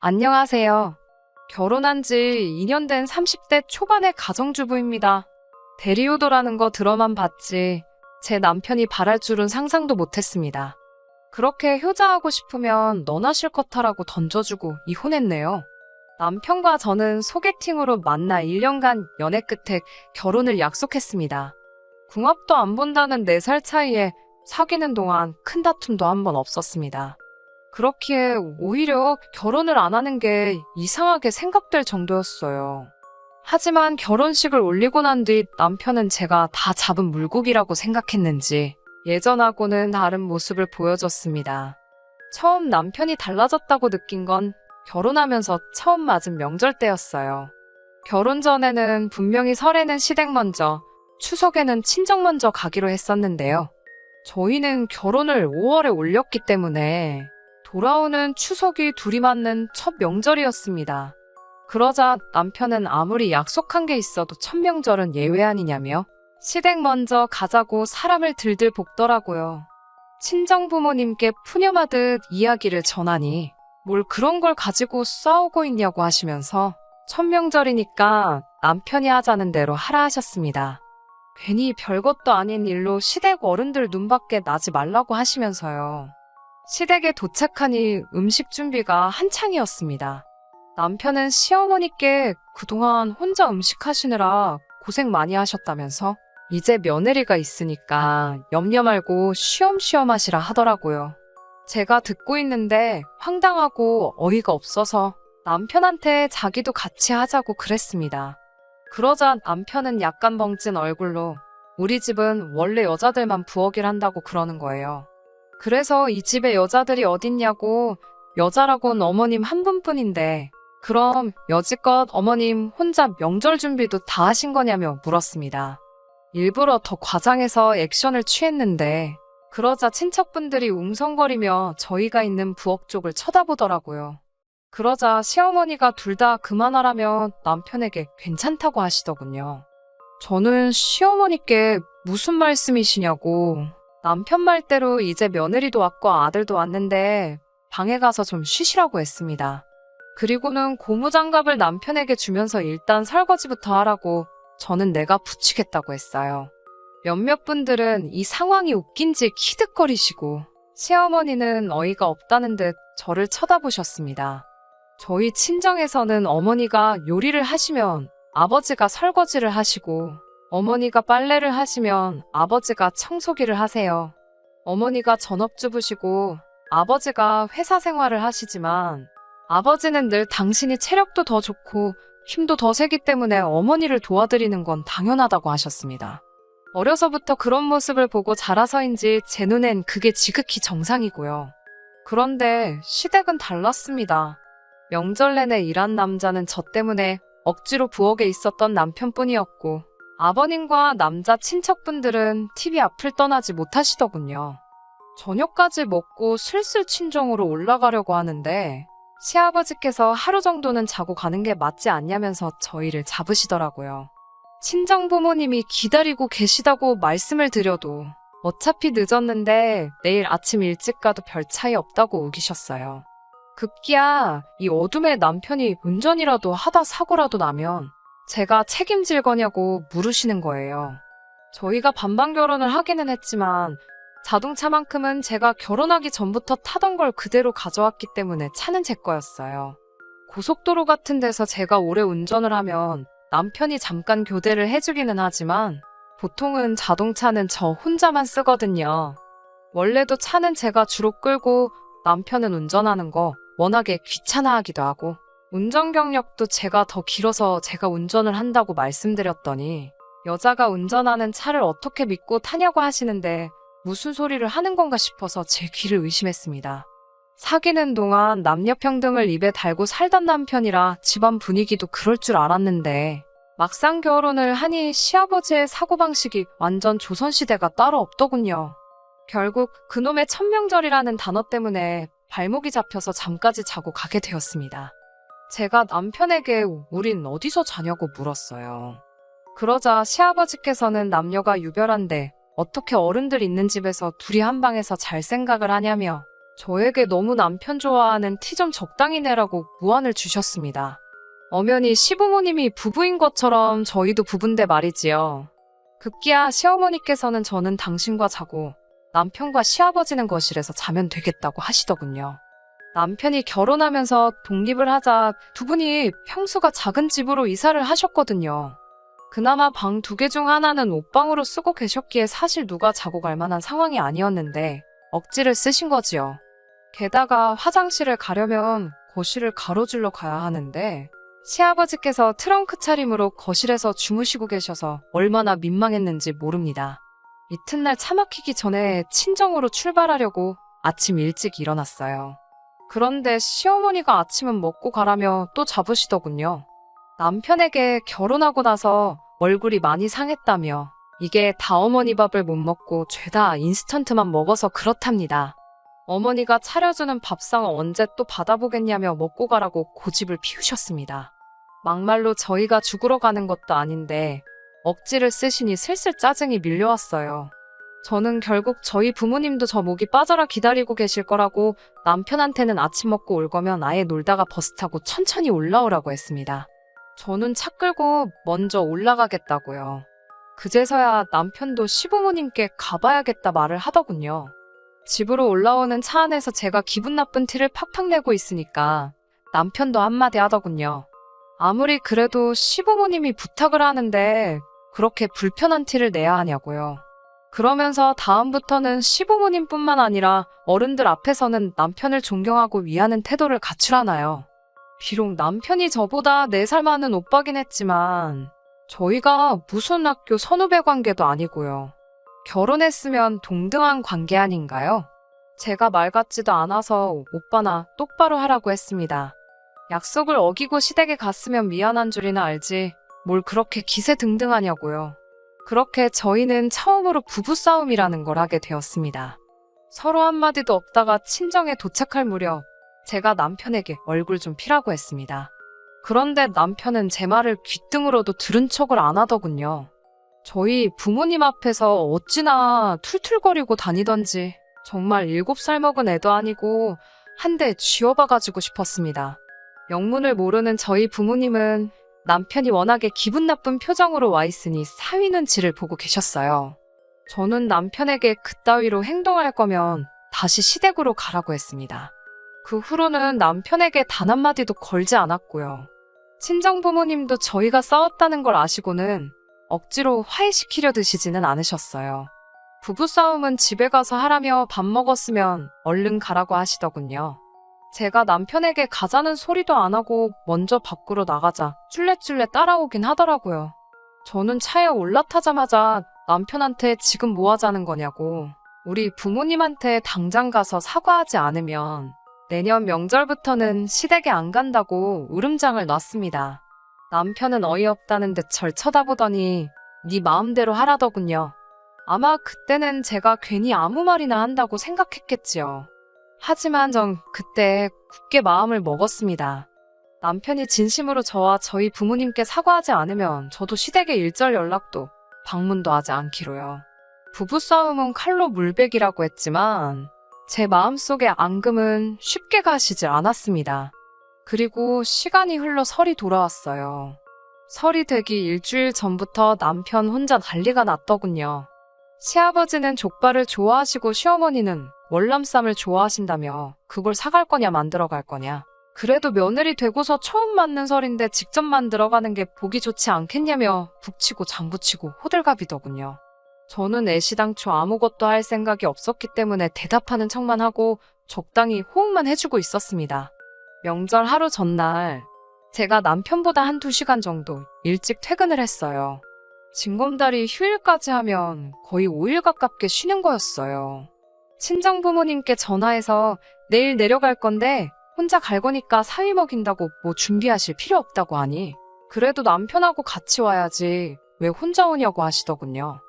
안녕하세요. 결혼한 지 2년 된 30대 초반의 가정주부입니다. 대리효도라는 거 들어만 봤지 제 남편이 바랄 줄은 상상도 못했습니다. 그렇게 효자하고 싶으면 너나 실컷 하라고 던져주고 이혼했네요. 남편과 저는 소개팅으로 만나 1년간 연애 끝에 결혼을 약속했습니다. 궁합도 안 본다는 4살 차이에 사귀는 동안 큰 다툼도 한 번 없었습니다. 그렇기에 오히려 결혼을 안 하는 게 이상하게 생각될 정도였어요. 하지만 결혼식을 올리고 난 뒤 남편은 제가 다 잡은 물고기라고 생각했는지 예전하고는 다른 모습을 보여줬습니다. 처음 남편이 달라졌다고 느낀 건 결혼하면서 처음 맞은 명절 때였어요. 결혼 전에는 분명히 설에는 시댁 먼저, 추석에는 친정 먼저 가기로 했었는데요. 저희는 결혼을 5월에 올렸기 때문에 돌아오는 추석이 둘이 맞는 첫 명절이었습니다. 그러자 남편은 아무리 약속한 게 있어도 첫 명절은 예외 아니냐며 시댁 먼저 가자고 사람을 들들 볶더라고요. 친정 부모님께 푸념하듯 이야기를 전하니 뭘 그런 걸 가지고 싸우고 있냐고 하시면서 첫 명절이니까 남편이 하자는 대로 하라 하셨습니다. 괜히 별것도 아닌 일로 시댁 어른들 눈밖에 나지 말라고 하시면서요. 시댁에 도착하니 음식 준비가 한창이었습니다. 남편은 시어머니께 그동안 혼자 음식하시느라 고생 많이 하셨다면서 이제 며느리가 있으니까 염려 말고 쉬엄쉬엄 하시라 하더라고요. 제가 듣고 있는데 황당하고 어이가 없어서 남편한테 자기도 같이 하자고 그랬습니다. 그러자 남편은 약간 벙찐 얼굴로 우리 집은 원래 여자들만 부엌일 한다고 그러는 거예요. 그래서 이 집에 여자들이 어딨냐고 여자라곤 어머님 한 분뿐인데 그럼 여지껏 어머님 혼자 명절 준비도 다 하신 거냐며 물었습니다. 일부러 더 과장해서 액션을 취했는데 그러자 친척분들이 웅성거리며 저희가 있는 부엌 쪽을 쳐다보더라고요. 그러자 시어머니가 둘 다 그만하라며 남편에게 괜찮다고 하시더군요. 저는 시어머니께 무슨 말씀이시냐고 남편 말대로 이제 며느리도 왔고 아들도 왔는데 방에 가서 좀 쉬시라고 했습니다. 그리고는 고무장갑을 남편에게 주면서 일단 설거지부터 하라고 저는 내가 붙이겠다고 했어요. 몇몇 분들은 이 상황이 웃긴지 키득거리시고 시어머니는 어이가 없다는 듯 저를 쳐다보셨습니다. 저희 친정에서는 어머니가 요리를 하시면 아버지가 설거지를 하시고 어머니가 빨래를 하시면 아버지가 청소기를 하세요. 어머니가 전업주부시고 아버지가 회사 생활을 하시지만 아버지는 늘 당신이 체력도 더 좋고 힘도 더 세기 때문에 어머니를 도와드리는 건 당연하다고 하셨습니다. 어려서부터 그런 모습을 보고 자라서인지 제 눈엔 그게 지극히 정상이고요. 그런데 시댁은 달랐습니다. 명절 내내 일한 남자는 저 때문에 억지로 부엌에 있었던 남편뿐이었고 아버님과 남자 친척분들은 TV 앞을 떠나지 못하시더군요. 저녁까지 먹고 슬슬 친정으로 올라가려고 하는데 시아버지께서 하루 정도는 자고 가는 게 맞지 않냐면서 저희를 잡으시더라고요. 친정 부모님이 기다리고 계시다고 말씀을 드려도 어차피 늦었는데 내일 아침 일찍 가도 별 차이 없다고 우기셨어요. 급기야 이 어둠에 남편이 운전이라도 하다 사고라도 나면 제가 책임질 거냐고 물으시는 거예요. 저희가 반반 결혼을 하기는 했지만 자동차만큼은 제가 결혼하기 전부터 타던 걸 그대로 가져왔기 때문에 차는 제 거였어요. 고속도로 같은 데서 제가 오래 운전을 하면 남편이 잠깐 교대를 해주기는 하지만 보통은 자동차는 저 혼자만 쓰거든요. 원래도 차는 제가 주로 끌고 남편은 운전하는 거 워낙에 귀찮아하기도 하고 운전 경력도 제가 더 길어서 제가 운전을 한다고 말씀드렸더니 여자가 운전하는 차를 어떻게 믿고 타냐고 하시는데 무슨 소리를 하는 건가 싶어서 제 귀를 의심했습니다. 사귀는 동안 남녀평등을 입에 달고 살던 남편이라 집안 분위기도 그럴 줄 알았는데 막상 결혼을 하니 시아버지의 사고방식이 완전 조선시대가 따로 없더군요. 결국 그놈의 천명절이라는 단어 때문에 발목이 잡혀서 잠까지 자고 가게 되었습니다. 제가 남편에게 우린 어디서 자냐고 물었어요. 그러자 시아버지께서는 남녀가 유별한데 어떻게 어른들 있는 집에서 둘이 한 방에서 잘 생각을 하냐며 저에게 너무 남편 좋아하는 티 좀 적당히 내라고 무안을 주셨습니다. 엄연히 시부모님이 부부인 것처럼 저희도 부부인데 말이지요. 급기야 시어머니께서는 저는 당신과 자고 남편과 시아버지는 거실에서 자면 되겠다고 하시더군요. 남편이 결혼하면서 독립을 하자 두 분이 평수가 작은 집으로 이사를 하셨거든요. 그나마 방 2개 중 하나는 옷방으로 쓰고 계셨기에 사실 누가 자고 갈 만한 상황이 아니었는데 억지를 쓰신 거지요. 게다가 화장실을 가려면 거실을 가로질러 가야 하는데 시아버지께서 트렁크 차림으로 거실에서 주무시고 계셔서 얼마나 민망했는지 모릅니다. 이튿날 차 막히기 전에 친정으로 출발하려고 아침 일찍 일어났어요. 그런데 시어머니가 아침은 먹고 가라며 또 잡으시더군요. 남편에게 결혼하고 나서 얼굴이 많이 상했다며 이게 다 어머니 밥을 못 먹고 죄다 인스턴트만 먹어서 그렇답니다. 어머니가 차려주는 밥상 언제 또 받아보겠냐며 먹고 가라고 고집을 피우셨습니다. 막말로 저희가 죽으러 가는 것도 아닌데 억지를 쓰시니 슬슬 짜증이 밀려왔어요. 저는 결국 저희 부모님도 저 목이 빠져라 기다리고 계실 거라고 남편한테는 아침 먹고 올 거면 아예 놀다가 버스 타고 천천히 올라오라고 했습니다. 저는 차 끌고 먼저 올라가겠다고요. 그제서야 남편도 시부모님께 가봐야겠다 말을 하더군요. 집으로 올라오는 차 안에서 제가 기분 나쁜 티를 팍팍 내고 있으니까 남편도 한마디 하더군요. 아무리 그래도 시부모님이 부탁을 하는데 그렇게 불편한 티를 내야 하냐고요. 그러면서 다음부터는 시부모님뿐만 아니라 어른들 앞에서는 남편을 존경하고 위하는 태도를 갖추라나요. 비록 남편이 저보다 4살 많은 오빠긴 했지만 저희가 무슨 학교 선후배 관계도 아니고요. 결혼했으면 동등한 관계 아닌가요? 제가 말 같지도 않아서 오빠나 똑바로 하라고 했습니다. 약속을 어기고 시댁에 갔으면 미안한 줄이나 알지 뭘 그렇게 기세등등하냐고요. 그렇게 저희는 처음으로 부부싸움이라는 걸 하게 되었습니다. 서로 한마디도 없다가 친정에 도착할 무렵 제가 남편에게 얼굴 좀 피라고 했습니다. 그런데 남편은 제 말을 귓등으로도 들은 척을 안 하더군요. 저희 부모님 앞에서 어찌나 툴툴거리고 다니던지 정말 7살 먹은 애도 아니고 한 대 쥐어봐가지고 싶었습니다. 영문을 모르는 저희 부모님은 남편이 워낙에 기분 나쁜 표정으로 와 있으니 사위 눈치를 보고 계셨어요. 저는 남편에게 그따위로 행동할 거면 다시 시댁으로 가라고 했습니다. 그 후로는 남편에게 단 한마디도 걸지 않았고요. 친정 부모님도 저희가 싸웠다는 걸 아시고는 억지로 화해시키려 드시지는 않으셨어요. 부부싸움은 집에 가서 하라며 밥 먹었으면 얼른 가라고 하시더군요. 제가 남편에게 가자는 소리도 안 하고 먼저 밖으로 나가자 쫄래쫄래 따라오긴 하더라고요. 저는 차에 올라타자마자 남편한테 지금 뭐 하자는 거냐고 우리 부모님한테 당장 가서 사과하지 않으면 내년 명절부터는 시댁에 안 간다고 울음장을 놨습니다. 남편은 어이없다는 듯 절 쳐다보더니 네 마음대로 하라더군요. 아마 그때는 제가 괜히 아무 말이나 한다고 생각했겠지요. 하지만 전 그때 굳게 마음을 먹었습니다. 남편이 진심으로 저와 저희 부모님께 사과하지 않으면 저도 시댁에 일절 연락도 방문도 하지 않기로요. 부부싸움은 칼로 물베기라고 했지만 제 마음속의 앙금은 쉽게 가시질 않았습니다. 그리고 시간이 흘러 설이 돌아왔어요. 설이 되기 일주일 전부터 남편 혼자 난리가 났더군요. 시아버지는 족발을 좋아하시고 시어머니는 월남쌈을 좋아하신다며 그걸 사갈 거냐 만들어 갈 거냐. 그래도 며느리 되고서 처음 맞는 설인데 직접 만들어가는 게 보기 좋지 않겠냐며 북치고 장구치고 호들갑이더군요. 저는 애시당초 아무것도 할 생각이 없었기 때문에 대답하는 척만 하고 적당히 호응만 해주고 있었습니다. 명절 하루 전날 제가 남편보다 1~2시간 정도 일찍 퇴근을 했어요. 징검다리 휴일까지 하면 거의 5일 가깝게 쉬는 거였어요. 친정 부모님께 전화해서 내일 내려갈 건데 혼자 갈 거니까 사위 먹인다고 뭐 준비하실 필요 없다고 하니 그래도 남편하고 같이 와야지 왜 혼자 오냐고 하시더군요.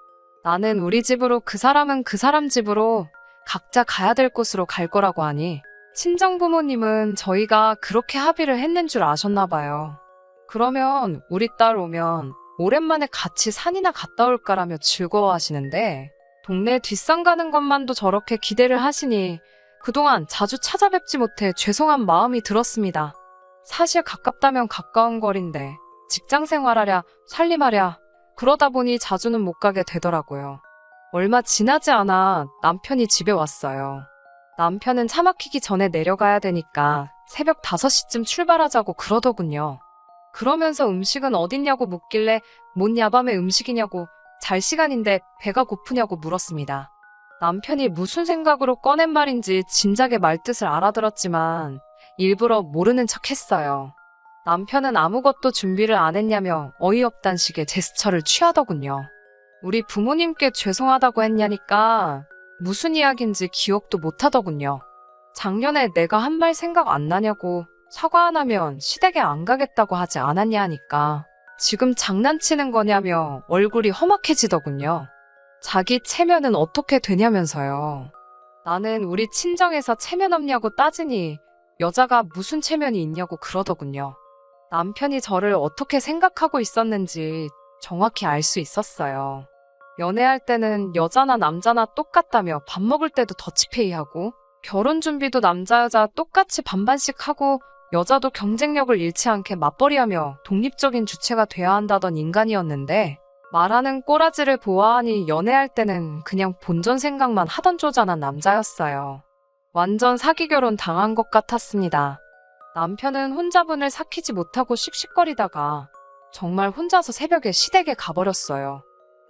나는 우리 집으로 그 사람은 그 사람 집으로 각자 가야 될 곳으로 갈 거라고 하니 친정 부모님은 저희가 그렇게 합의를 했는 줄 아셨나 봐요. 그러면 우리 딸 오면 오랜만에 같이 산이나 갔다 올까라며 즐거워하시는데 동네 뒷산 가는 것만도 저렇게 기대를 하시니 그동안 자주 찾아뵙지 못해 죄송한 마음이 들었습니다. 사실 가깝다면 가까운 거리인데 직장 생활하랴 살림하랴 그러다 보니 자주는 못 가게 되더라고요. 얼마 지나지 않아 남편이 집에 왔어요. 남편은 차 막히기 전에 내려가야 되니까 새벽 5시쯤 출발하자고 그러더군요. 그러면서 음식은 어딨냐고 묻길래 뭔 야밤에 음식이냐고 잘 시간인데 배가 고프냐고 물었습니다. 남편이 무슨 생각으로 꺼낸 말인지 진작에 말뜻을 알아들었지만 일부러 모르는 척 했어요. 남편은 아무것도 준비를 안 했냐며 어이없단 식의 제스처를 취하더군요. 우리 부모님께 죄송하다고 했냐니까 무슨 이야기인지 기억도 못 하더군요. 작년에 내가 한 말 생각 안 나냐고 사과 안 하면 시댁에 안 가겠다고 하지 않았냐 하니까 지금 장난치는 거냐며 얼굴이 험악해지더군요. 자기 체면은 어떻게 되냐면서요. 나는 우리 친정에서 체면 없냐고 따지니 여자가 무슨 체면이 있냐고 그러더군요. 남편이 저를 어떻게 생각하고 있었는지 정확히 알 수 있었어요. 연애할 때는 여자나 남자나 똑같다며 밥 먹을 때도 더치페이하고 결혼 준비도 남자 여자 똑같이 반반씩 하고 여자도 경쟁력을 잃지 않게 맞벌이하며 독립적인 주체가 돼야 한다던 인간이었는데 말하는 꼬라지를 보아하니 연애할 때는 그냥 본전 생각만 하던 쪼잔한 남자였어요. 완전 사기 결혼 당한 것 같았습니다. 남편은 혼자분을 삭히지 못하고 씩씩거리다가 정말 혼자서 새벽에 시댁에 가버렸어요.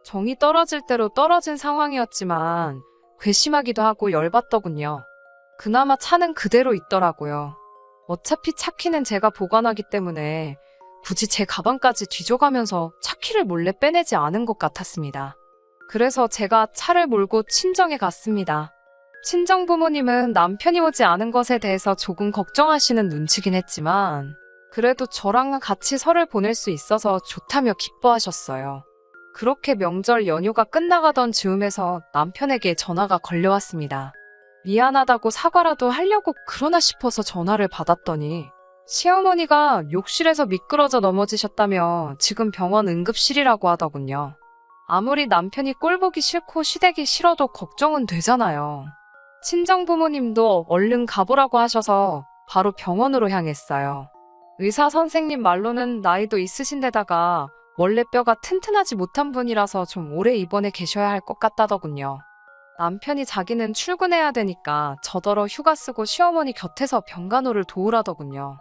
정이 떨어질 대로 떨어진 상황이었지만 괘씸하기도 하고 열받더군요. 그나마 차는 그대로 있더라고요. 어차피 차키는 제가 보관하기 때문에 굳이 제 가방까지 뒤져가면서 차키를 몰래 빼내지 않은 것 같았습니다. 그래서 제가 차를 몰고 친정에 갔습니다. 친정 부모님은 남편이 오지 않은 것에 대해서 조금 걱정하시는 눈치긴 했지만 그래도 저랑 같이 설을 보낼 수 있어서 좋다며 기뻐하셨어요. 그렇게 명절 연휴가 끝나가던 즈음에서 남편에게 전화가 걸려왔습니다. 미안하다고 사과라도 하려고 그러나 싶어서 전화를 받았더니 시어머니가 욕실에서 미끄러져 넘어지셨다며 지금 병원 응급실이라고 하더군요. 아무리 남편이 꼴보기 싫고 시댁이 싫어도 걱정은 되잖아요. 친정 부모님도 얼른 가보라고 하셔서 바로 병원으로 향했어요. 의사 선생님 말로는 나이도 있으신데다가 원래 뼈가 튼튼하지 못한 분이라서 좀 오래 입원해 계셔야 할 것 같다더군요. 남편이 자기는 출근해야 되니까 저더러 휴가 쓰고 시어머니 곁에서 병간호를 도우라더군요.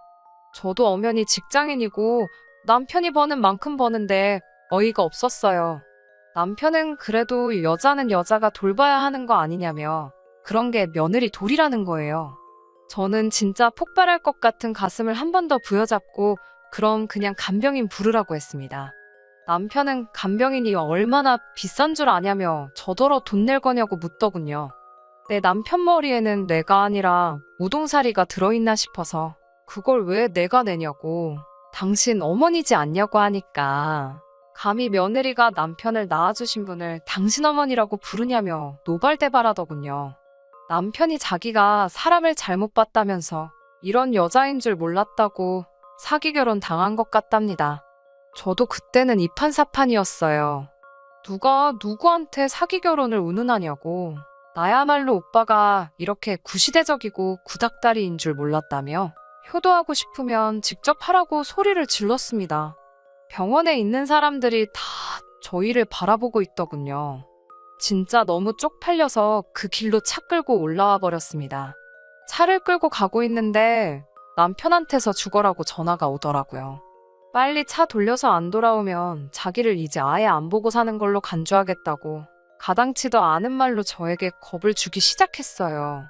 저도 엄연히 직장인이고 남편이 버는 만큼 버는데 어이가 없었어요. 남편은 그래도 여자는 여자가 돌봐야 하는 거 아니냐며 그런 게 며느리 도리라는 거예요. 저는 진짜 폭발할 것 같은 가슴을 한 번 더 부여잡고 그럼 그냥 간병인 부르라고 했습니다. 남편은 간병인이 얼마나 비싼 줄 아냐며 저더러 돈 낼 거냐고 묻더군요. 내 남편 머리에는 뇌가 아니라 우동사리가 들어있나 싶어서 그걸 왜 내가 내냐고 당신 어머니지 않냐고 하니까 감히 며느리가 남편을 낳아주신 분을 당신 어머니라고 부르냐며 노발대발하더군요. 남편이 자기가 사람을 잘못 봤다면서 이런 여자인 줄 몰랐다고 사기 결혼 당한 것 같답니다. 저도 그때는 이판사판이었어요. 누가 누구한테 사기 결혼을 운운하냐고. 나야말로 오빠가 이렇게 구시대적이고 구닥다리인 줄 몰랐다며 효도하고 싶으면 직접 하라고 소리를 질렀습니다. 병원에 있는 사람들이 다 저희를 바라보고 있더군요. 진짜 너무 쪽팔려서 그 길로 차 끌고 올라와 버렸습니다. 차를 끌고 가고 있는데 남편한테서 죽어라고 전화가 오더라고요. 빨리 차 돌려서 안 돌아오면 자기를 이제 아예 안 보고 사는 걸로 간주하겠다고 가당치도 않은 말로 저에게 겁을 주기 시작했어요.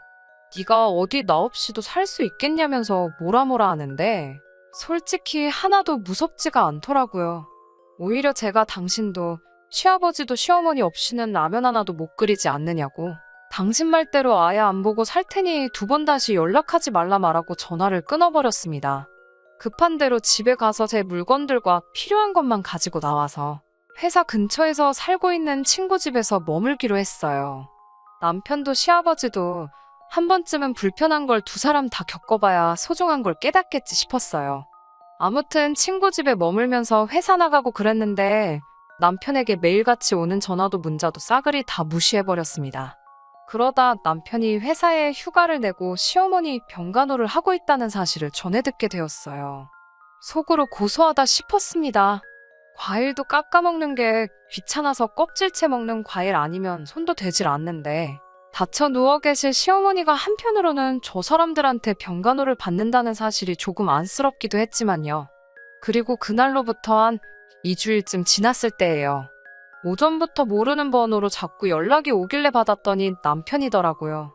네가 어디 나 없이도 살 수 있겠냐면서 뭐라 하는데 솔직히 하나도 무섭지가 않더라고요. 오히려 제가 당신도 시아버지도 시어머니 없이는 라면 하나도 못 끓이지 않느냐고 당신 말대로 아예 안 보고 살 테니 2번 다시 연락하지 말라 말하고 전화를 끊어버렸습니다. 급한 대로 집에 가서 제 물건들과 필요한 것만 가지고 나와서 회사 근처에서 살고 있는 친구 집에서 머물기로 했어요. 남편도 시아버지도 한 번쯤은 불편한 걸 두 사람 다 겪어봐야 소중한 걸 깨닫겠지 싶었어요. 아무튼 친구 집에 머물면서 회사 나가고 그랬는데 남편에게 매일같이 오는 전화도 문자도 싸그리 다 무시해버렸습니다. 그러다 남편이 회사에 휴가를 내고 시어머니 병간호를 하고 있다는 사실을 전해 듣게 되었어요. 속으로 고소하다 싶었습니다. 과일도 깎아먹는 게 귀찮아서 껍질째 먹는 과일 아니면 손도 대질 않는데 다쳐 누워 계실 시어머니가 한편으로는 저 사람들한테 병간호를 받는다는 사실이 조금 안쓰럽기도 했지만요. 그리고 그날로부터 한 2주일쯤 지났을 때예요. 오전부터 모르는 번호로 자꾸 연락이 오길래 받았더니 남편이더라고요.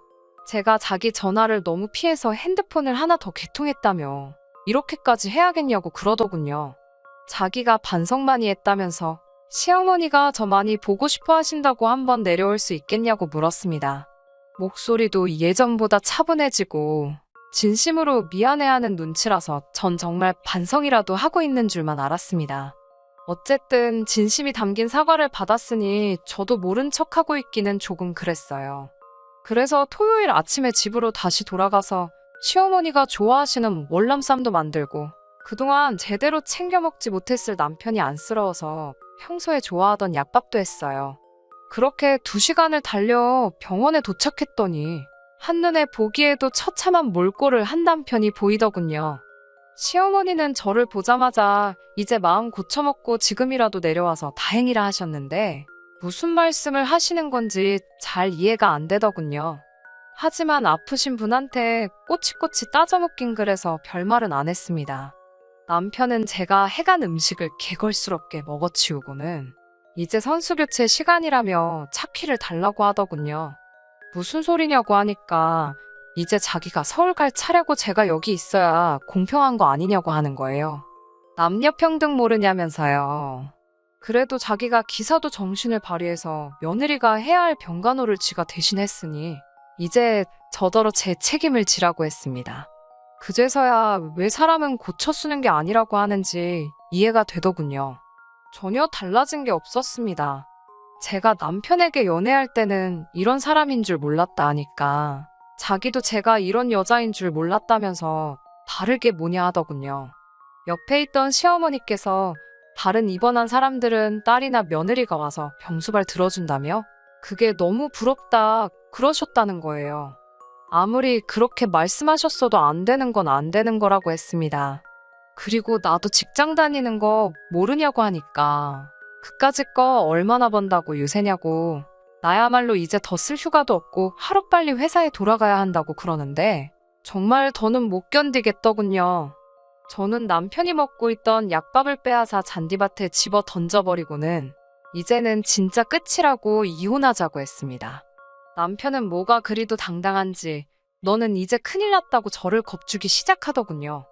제가 자기 전화를 너무 피해서 핸드폰을 하나 더 개통했다며 이렇게까지 해야겠냐고 그러더군요. 자기가 반성 많이 했다면서 시어머니가 저 많이 보고 싶어 하신다고 한번 내려올 수 있겠냐고 물었습니다. 목소리도 예전보다 차분해지고 진심으로 미안해하는 눈치라서 전 정말 반성이라도 하고 있는 줄만 알았습니다. 어쨌든 진심이 담긴 사과를 받았으니 저도 모른 척하고 있기는 조금 그랬어요. 그래서 토요일 아침에 집으로 다시 돌아가서 시어머니가 좋아하시는 월남쌈도 만들고 그동안 제대로 챙겨 먹지 못했을 남편이 안쓰러워서 평소에 좋아하던 약밥도 했어요. 그렇게 2시간을 달려 병원에 도착했더니 한눈에 보기에도 처참한 몰골을 한 남편이 보이더군요. 시어머니는 저를 보자마자 이제 마음 고쳐먹고 지금이라도 내려와서 다행이라 하셨는데 무슨 말씀을 하시는 건지 잘 이해가 안 되더군요. 하지만 아프신 분한테 꼬치꼬치 따져먹긴 그래서 별말은 안 했습니다. 남편은 제가 해간 음식을 개걸스럽게 먹어치우고는 이제 선수교체 시간이라며 차키를 달라고 하더군요. 무슨 소리냐고 하니까 이제 자기가 서울 갈 차례고 제가 여기 있어야 공평한 거 아니냐고 하는 거예요. 남녀평등 모르냐면서요. 그래도 자기가 기사도 정신을 발휘해서 며느리가 해야 할 병간호를 지가 대신했으니 이제 저더러 제 책임을 지라고 했습니다. 그제서야 왜 사람은 고쳐 쓰는 게 아니라고 하는지 이해가 되더군요. 전혀 달라진 게 없었습니다. 제가 남편에게 연애할 때는 이런 사람인 줄 몰랐다 하니까 자기도 제가 이런 여자인 줄 몰랐다면서 다르게 뭐냐 하더군요. 옆에 있던 시어머니께서 다른 입원한 사람들은 딸이나 며느리가 와서 병수발 들어준다며 그게 너무 부럽다 그러셨다는 거예요. 아무리 그렇게 말씀하셨어도 안 되는 건 안 되는 거라고 했습니다. 그리고 나도 직장 다니는 거 모르냐고 하니까 그까짓 거 얼마나 번다고 유세냐고 나야말로 이제 더 쓸 휴가도 없고 하루빨리 회사에 돌아가야 한다고 그러는데 정말 더는 못 견디겠더군요. 저는 남편이 먹고 있던 약밥을 빼앗아 잔디밭에 집어 던져버리고는 이제는 진짜 끝이라고 이혼하자고 했습니다. 남편은 뭐가 그리도 당당한지 너는 이제 큰일 났다고 저를 겁주기 시작하더군요.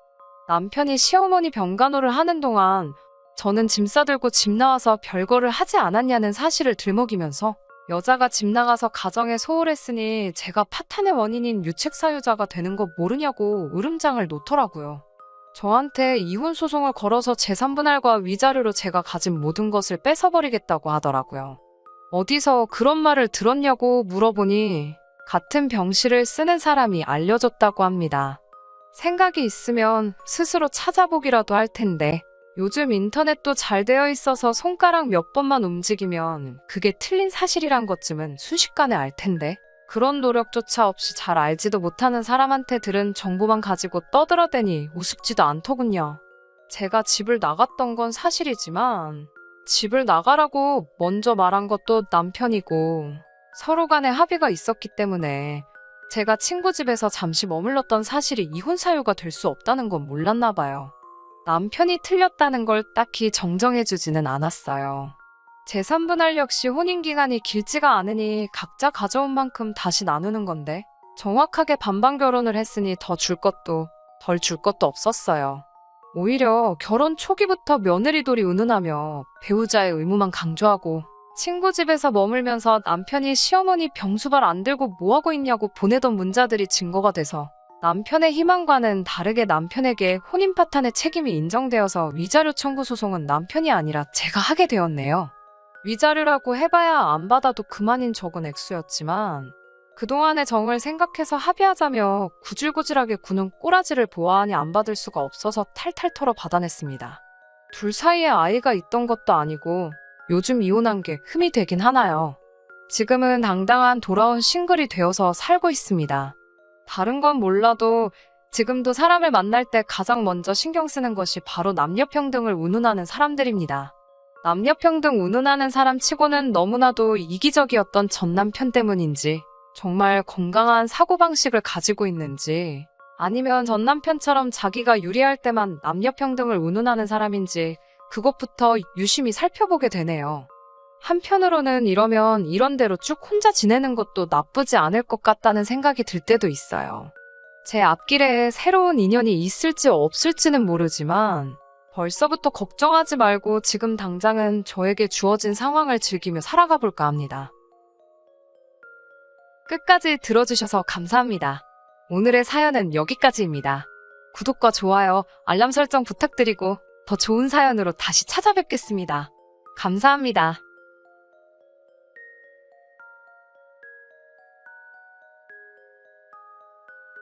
남편이 시어머니 병간호를 하는 동안 저는 짐 싸들고 집 나와서 별거를 하지 않았냐는 사실을 들먹이면서 여자가 집 나가서 가정에 소홀했으니 제가 파탄의 원인인 유책사유자가 되는 거 모르냐고 으름장을 놓더라고요. 저한테 이혼 소송을 걸어서 재산분할과 위자료로 제가 가진 모든 것을 뺏어버리겠다고 하더라고요. 어디서 그런 말을 들었냐고 물어보니 같은 병실을 쓰는 사람이 알려줬다고 합니다. 생각이 있으면 스스로 찾아보기라도 할 텐데 요즘 인터넷도 잘 되어 있어서 손가락 몇 번만 움직이면 그게 틀린 사실이란 것쯤은 순식간에 알 텐데 그런 노력조차 없이 잘 알지도 못하는 사람한테 들은 정보만 가지고 떠들어대니 우습지도 않더군요. 제가 집을 나갔던 건 사실이지만 집을 나가라고 먼저 말한 것도 남편이고 서로 간에 합의가 있었기 때문에 제가 친구 집에서 잠시 머물렀던 사실이 이혼 사유가 될 수 없다는 건 몰랐나 봐요. 남편이 틀렸다는 걸 딱히 정정해주지는 않았어요. 재산분할 역시 혼인기간이 길지가 않으니 각자 가져온 만큼 다시 나누는 건데 정확하게 반반 결혼을 했으니 더 줄 것도 덜 줄 것도 없었어요. 오히려 결혼 초기부터 며느리돌이 운운하며 배우자의 의무만 강조하고 친구 집에서 머물면서 남편이 시어머니 병수발 안 들고 뭐하고 있냐고 보내던 문자들이 증거가 돼서 남편의 희망과는 다르게 남편에게 혼인 파탄의 책임이 인정되어서 위자료 청구 소송은 남편이 아니라 제가 하게 되었네요. 위자료라고 해봐야 안 받아도 그만인 적은 액수였지만 그동안의 정을 생각해서 합의하자며 구질구질하게 구는 꼬라지를 보아하니 안 받을 수가 없어서 탈탈 털어 받아냈습니다. 둘 사이에 아이가 있던 것도 아니고 요즘 이혼한 게 흠이 되긴 하나요. 지금은 당당한 돌아온 싱글이 되어서 살고 있습니다. 다른 건 몰라도 지금도 사람을 만날 때 가장 먼저 신경 쓰는 것이 바로 남녀평등을 운운하는 사람들입니다. 남녀평등 운운하는 사람 치고는 너무나도 이기적이었던 전 남편 때문인지 정말 건강한 사고방식을 가지고 있는지 아니면 전 남편처럼 자기가 유리할 때만 남녀평등을 운운하는 사람인지 그것부터 유심히 살펴보게 되네요. 한편으로는 이러면 이런대로 쭉 혼자 지내는 것도 나쁘지 않을 것 같다는 생각이 들 때도 있어요. 제 앞길에 새로운 인연이 있을지 없을지는 모르지만 벌써부터 걱정하지 말고 지금 당장은 저에게 주어진 상황을 즐기며 살아가 볼까 합니다. 끝까지 들어주셔서 감사합니다. 오늘의 사연은 여기까지입니다. 구독과 좋아요, 알람 설정 부탁드리고 더 좋은 사연으로 다시 찾아뵙겠습니다. 감사합니다.